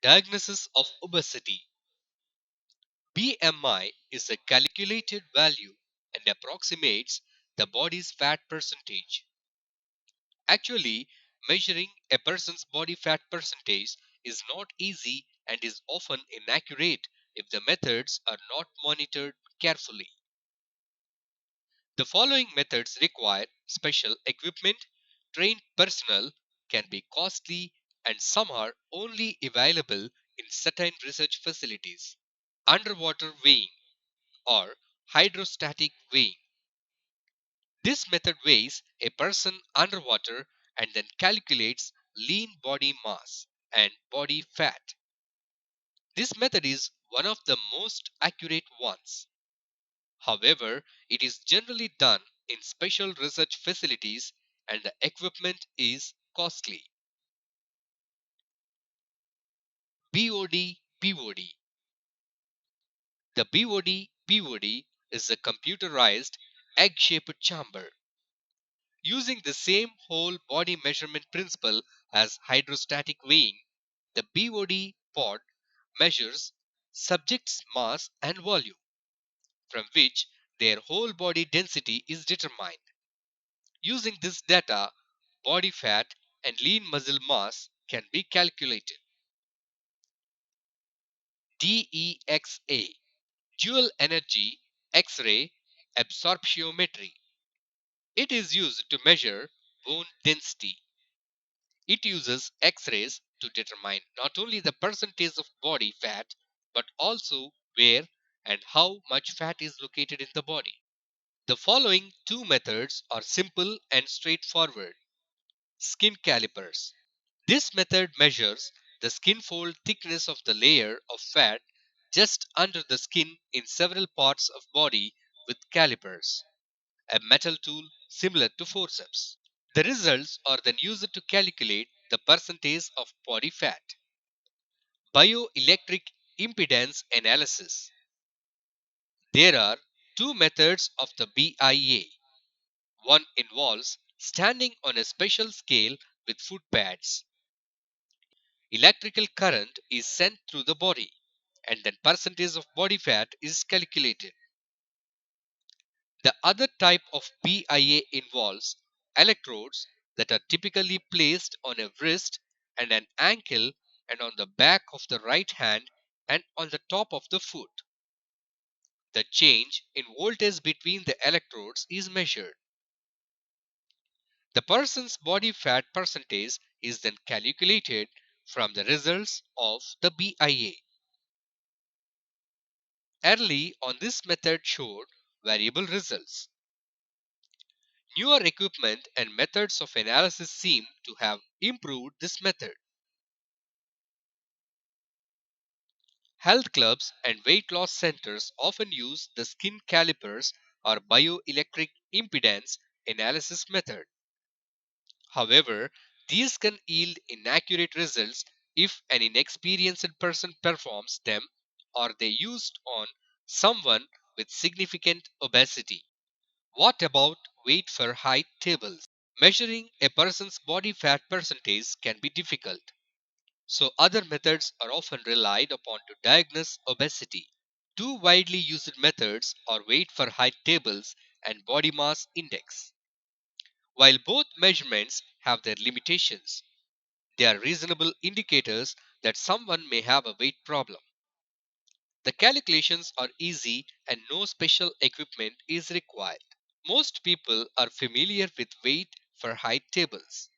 Diagnosis of obesity. BMI is a calculated value and approximates the body's fat percentage. Actually, measuring a person's body fat percentage is not easy and is often inaccurate if the methods are not monitored carefully. The following methods require special equipment, trained personnel, can be costly, and some are only available in certain research facilities. Underwater weighing or hydrostatic weighing. This method weighs a person underwater and then calculates lean body mass and body fat. This method is one of the most accurate ones. However, it is generally done in special research facilities and the equipment is costly. BOD. The BOD is a computerized egg-shaped chamber. Using the same whole body measurement principle as hydrostatic weighing, the BOD pod measures subjects' mass and volume, from which their whole body density is determined. Using this data, body fat and lean muscle mass can be calculated. DEXA, dual energy X-ray absorptiometry. It is used to measure bone density. It uses X-rays to determine not only the percentage of body fat but also where and how much fat is located in the body. The following two methods are simple and straightforward. Skin calipers. This method measures the skin fold thickness of the layer of fat just under the skin in several parts of body with calipers, a metal tool similar to forceps. The results are then used to calculate the percentage of body fat. Bioelectric impedance analysis. There are two methods of the BIA. One involves standing on a special scale with foot pads. Electrical current is sent through the body and then percentage of body fat is calculated. The other type of BIA involves electrodes that are typically placed on a wrist and an ankle and on the back of the right hand and on the top of the foot. The change in voltage between the electrodes is measured. The person's body fat percentage is then calculated from the results of the BIA. Early on this method showed variable results. Newer equipment and methods of analysis seem to have improved this method. Health clubs and weight loss centers often use the skin calipers or bioelectric impedance analysis method. However, these can yield inaccurate results if an inexperienced person performs them or they used on someone with significant obesity. What about weight for height tables? Measuring a person's body fat percentage can be difficult, so other methods are often relied upon to diagnose obesity. Two widely used methods are weight for height tables and body mass index. While both measurements have their limitations, they are reasonable indicators that someone may have a weight problem. The calculations are easy and no special equipment is required. Most people are familiar with weight for height tables,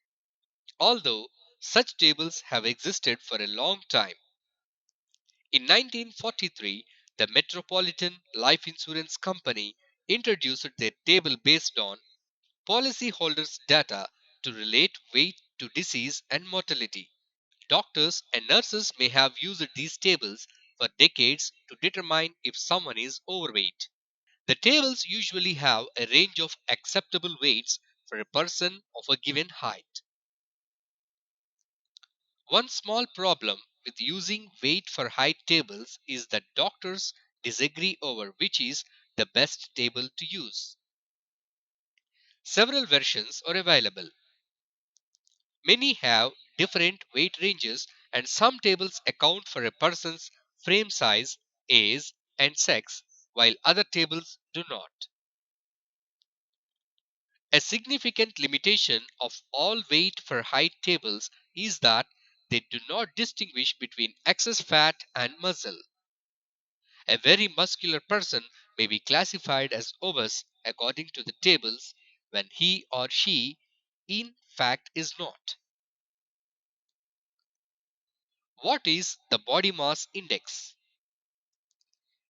although such tables have existed for a long time. In 1943, the Metropolitan Life Insurance Company introduced their table based on policyholders' data to relate weight to disease and mortality. Doctors and nurses may have used these tables for decades to determine if someone is overweight. The tables usually have a range of acceptable weights for a person of a given height. One small problem with using weight for height tables is that doctors disagree over which is the best table to use. Several versions are available. Many have different weight ranges and some tables account for a person's frame size, age, and sex, while other tables do not. A significant limitation of all weight for height tables is that they do not distinguish between excess fat and muscle. A very muscular person may be classified as obese according to the tables when he or she in fact is not. What is the body mass index?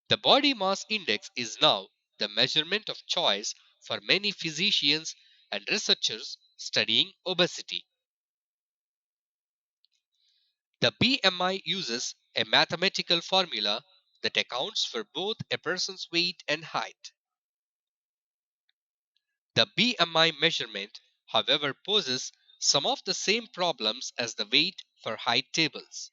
The body mass index is now the measurement of choice for many physicians and researchers studying obesity. The BMI uses a mathematical formula that accounts for both a person's weight and height. The BMI measurement, however, poses some of the same problems as the weight for height tables.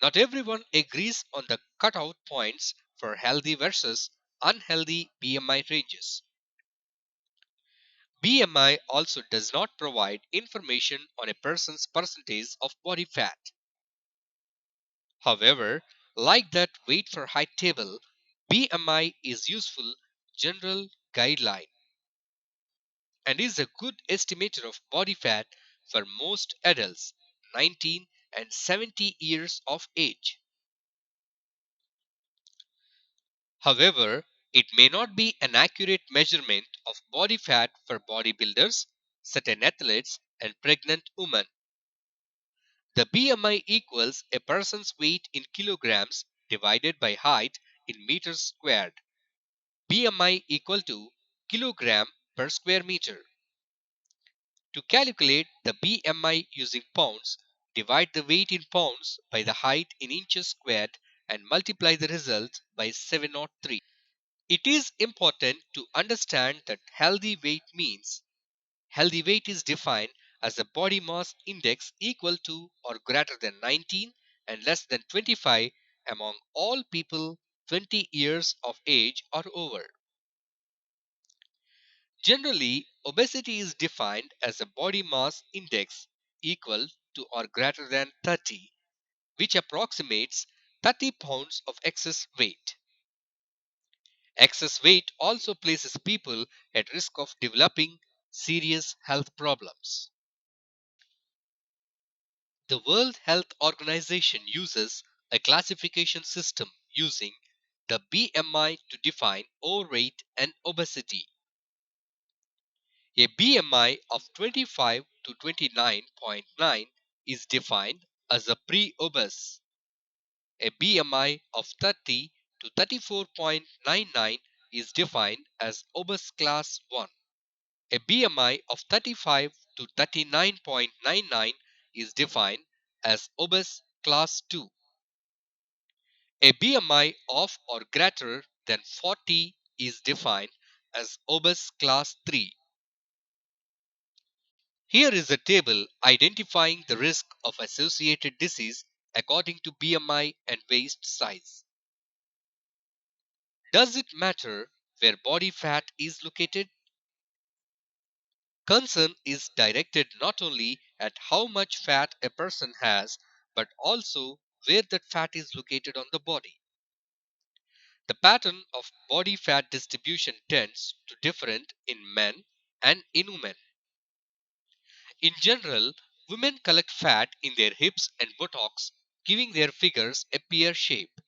Not everyone agrees on the cutout points for healthy versus unhealthy BMI ranges. BMI also does not provide information on a person's percentage of body fat. However, like that weight for height table, BMI is useful general guideline and is a good estimator of body fat for most adults 19 and 70 years of age. However, it may not be an accurate measurement of body fat for bodybuilders, certain athletes, and pregnant women. The BMI equals a person's weight in kilograms divided by height in meters squared. BMI equal to kilogram per square meter. To calculate the BMI using pounds, divide the weight in pounds by the height in inches squared and multiply the result by 703. It is important to understand that healthy weight means healthy weight is defined as a body mass index equal to or greater than 19 and less than 25 among all people 20 years of age or over. Generally, obesity is defined as a body mass index equal to or greater than 30, which approximates 30 pounds of excess weight. Excess weight also places people at risk of developing serious health problems. The World Health Organization uses a classification system using the BMI to define overweight and obesity. A BMI of 25 to 29.9 is defined as a pre-obese. A BMI of 30 to 34.99 is defined as obese class 1. A BMI of 35 to 39.99 is defined as obese class 2. A BMI of or greater than 40 is defined as obese class 3. Here is a table identifying the risk of associated disease according to BMI and waist size. Does it matter where body fat is located? Concern is directed not only at how much fat a person has, but also where that fat is located on the body. The pattern of body fat distribution tends to different in men and in women. In general, women collect fat in their hips and buttocks, giving their figures a pear shape.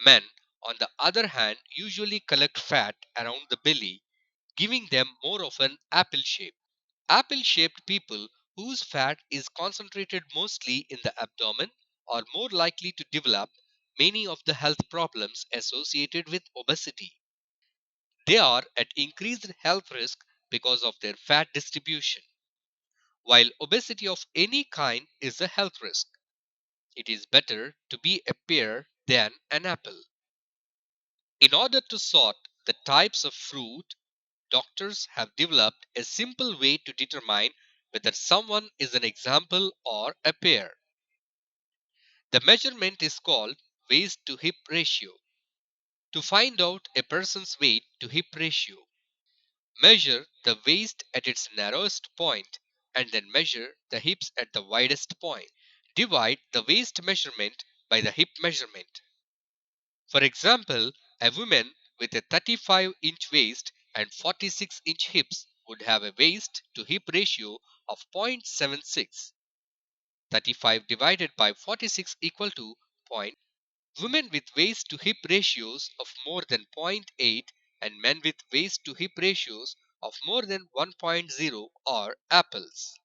Men, on the other hand, usually collect fat around the belly, giving them more of an apple shape. Apple shaped people whose fat is concentrated mostly in the abdomen are more likely to develop many of the health problems associated with obesity. They are at increased health risk because of their fat distribution. While obesity of any kind is a health risk, it is better to be a pear than an apple. In order to sort the types of fruit, doctors have developed a simple way to determine whether someone is an example or a pear. The measurement is called waist to hip ratio. To find out a person's weight to hip ratio, measure the waist at its narrowest point and then measure the hips at the widest point. Divide the waist measurement by the hip measurement. For example, a woman with a 35-inch waist and 46-inch hips would have a waist to hip ratio of 0.76. 35 divided by 46 equal to 0. Women with waist to hip ratios of more than zero point 0.8 and men with waist to hip ratios of more than 1.0 are apples.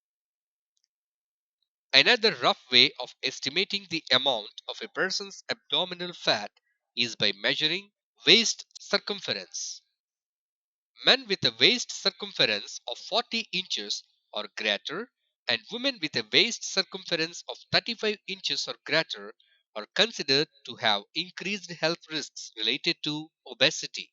Another rough way of estimating the amount of a person's abdominal fat is by measuring waist circumference. Men with a waist circumference of 40 inches or greater and women with a waist circumference of 35 inches or greater are considered to have increased health risks related to obesity.